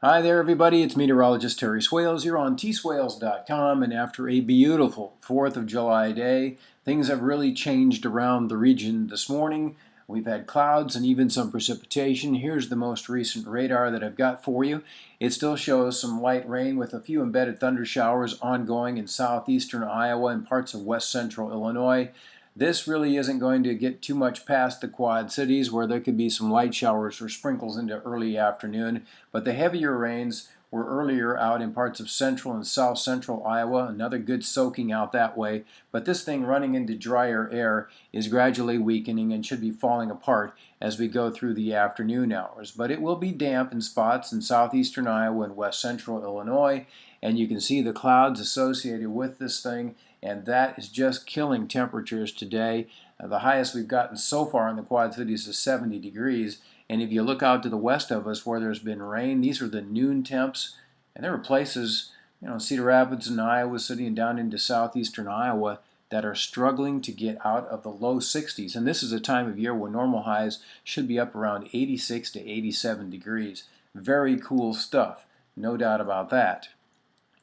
Hi there, everybody. It's meteorologist Terry Swails here on tswails.com. And after a beautiful 4th of July day, things have really changed around the region this morning. We've had clouds and even some precipitation. Here's the most recent radar that I've got for you. It still shows some light rain with a few embedded thunder showers ongoing in southeastern Iowa and parts of west central Illinois. This really isn't going to get too much past the Quad Cities, where there could be some light showers or sprinkles into early afternoon, but the heavier rains were earlier out in parts of central and south central Iowa. Another good soaking out that way, but this thing running into drier air is gradually weakening and should be falling apart as we go through the afternoon hours. But it will be damp in spots in southeastern Iowa and west central Illinois, and you can see the clouds associated with this thing, and that is just killing temperatures today. The highest we've gotten so far in the Quad Cities is 70 degrees. And if you look out to the west of us where there's been rain, these are the noon temps. And there are places, Cedar Rapids and Iowa City and down into southeastern Iowa that are struggling to get out of the low 60s. And this is a time of year when normal highs should be up around 86 to 87 degrees. Very cool stuff, no doubt about that.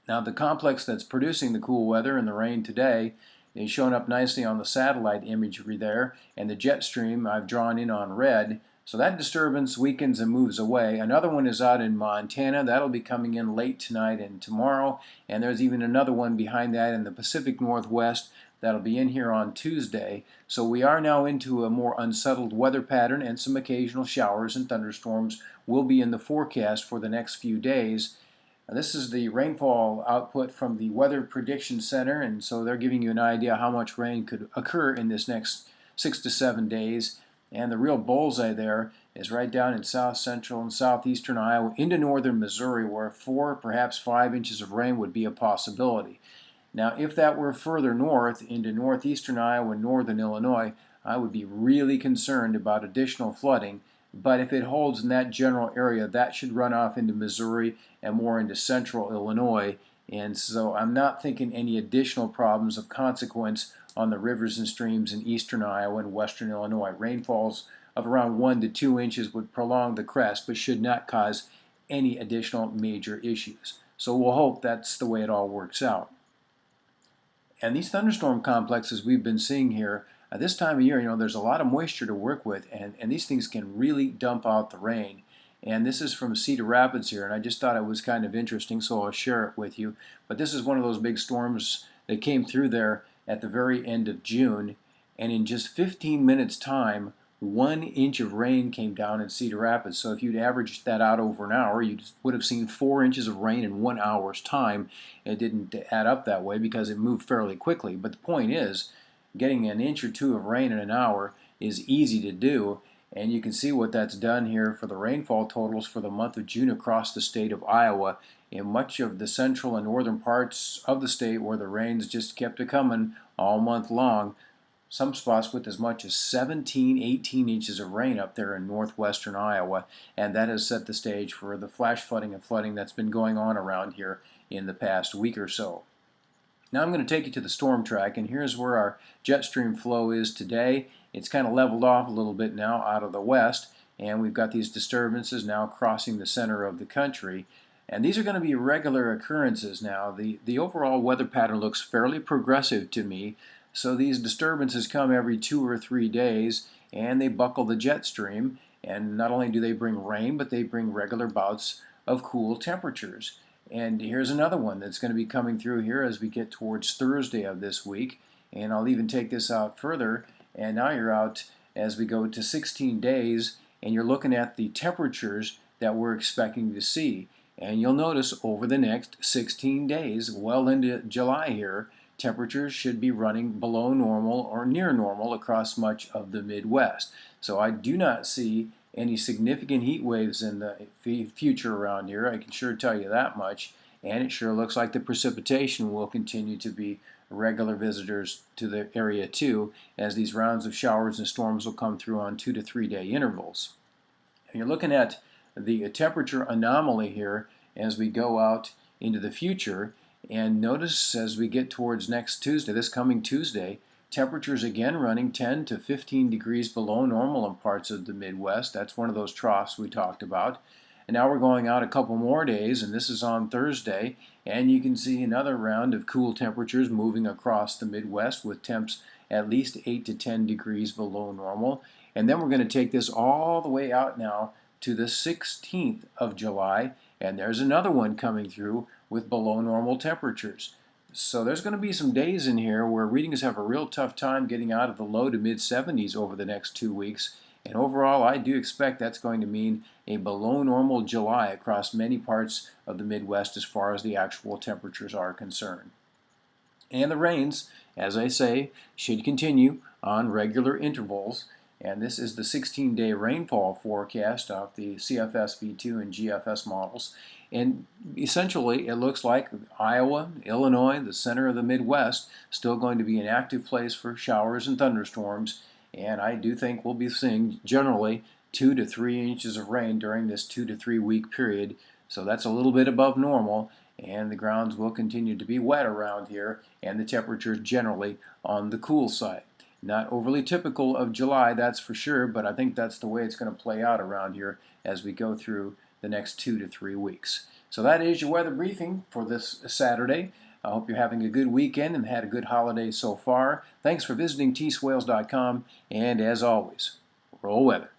Now, the complex that's producing the cool weather and the rain today is showing up nicely on the satellite imagery there, and the jet stream I've drawn in on red. So that disturbance weakens and moves away. Another one is out in Montana. That'll be coming in late tonight and tomorrow. And there's even another one behind that in the Pacific Northwest that'll be in here on Tuesday. So we are now into a more unsettled weather pattern, and some occasional showers and thunderstorms will be in the forecast for the next few days. This is the rainfall output from the Weather Prediction Center, and so they're giving you an idea how much rain could occur in this next 6 to 7 days. And the real bullseye there is right down in south central and southeastern Iowa into northern Missouri, where 4, perhaps 5 inches of rain would be a possibility. Now, if that were further north into northeastern Iowa and northern Illinois, I would be really concerned about additional flooding. But if it holds in that general area, that should run off into Missouri and more into central Illinois. And so I'm not thinking any additional problems of consequence on the rivers and streams in eastern Iowa and western Illinois. Rainfalls of around 1 to 2 inches would prolong the crest, but should not cause any additional major issues. So we'll hope that's the way it all works out. And these thunderstorm complexes we've been seeing here, this time of year, there's a lot of moisture to work with, and these things can really dump out the rain. And this is from Cedar Rapids here, and I just thought it was kind of interesting, so I'll share it with you. But this is one of those big storms that came through there at the very end of June, and in just 15 minutes time, 1 inch of rain came down in Cedar Rapids. So if you'd averaged that out over an hour, you would have seen 4 inches of rain in 1 hour's time. It didn't add up that way because it moved fairly quickly. But the point is, getting an inch or two of rain in an hour is easy to do, and you can see what that's done here for the rainfall totals for the month of June across the state of Iowa. In much of the central and northern parts of the state where the rains just kept a coming all month long, some spots with as much as 17, 18 inches of rain up there in northwestern Iowa, and that has set the stage for the flash flooding and flooding that's been going on around here in the past week or so. Now I'm going to take you to the storm track, and here's where our jet stream flow is today. It's kind of leveled off a little bit now out of the west, and we've got these disturbances now crossing the center of the country. And these are going to be regular occurrences now. The overall weather pattern looks fairly progressive to me, so these disturbances come every 2 or 3 days, and they buckle the jet stream. And not only do they bring rain, but they bring regular bouts of cool temperatures. And here's another one that's going to be coming through here as we get towards Thursday of this week. And I'll even take this out further. And now you're out as we go to 16 days, and you're looking at the temperatures that we're expecting to see. And you'll notice over the next 16 days, well into July here, temperatures should be running below normal or near normal across much of the Midwest. So I do not see any significant heat waves in the future around here. I can sure tell you that much. And it sure looks like the precipitation will continue to be regular visitors to the area too, as these rounds of showers and storms will come through on 2 to 3 day intervals. And you're looking at the temperature anomaly here as we go out into the future. And notice as we get towards next Tuesday, this coming Tuesday, temperatures again running 10 to 15 degrees below normal in parts of the Midwest. That's one of those troughs we talked about. And now we're going out a couple more days, and this is on Thursday, and you can see another round of cool temperatures moving across the Midwest with temps at least 8 to 10 degrees below normal. And then we're going to take this all the way out now to the 16th of July, and there's another one coming through with below normal temperatures. So there's going to be some days in here where readings have a real tough time getting out of the low to mid 70s over the next 2 weeks. And overall, I do expect that's going to mean a below normal July across many parts of the Midwest as far as the actual temperatures are concerned. And the rains, as I say, should continue on regular intervals. And this is the 16-day rainfall forecast of the CFS V2 and GFS models. And essentially, it looks like Iowa, Illinois, the center of the Midwest, still going to be an active place for showers and thunderstorms. And I do think we'll be seeing generally 2 to 3 inches of rain during this 2 to 3 week period. So that's a little bit above normal, and the grounds will continue to be wet around here, and the temperatures generally on the cool side. Not overly typical of July, that's for sure, but I think that's the way it's going to play out around here as we go through the next 2 to 3 weeks. So that is your weather briefing for this Saturday. I hope you're having a good weekend and had a good holiday so far. Thanks for visiting tswails.com, and as always, roll weather.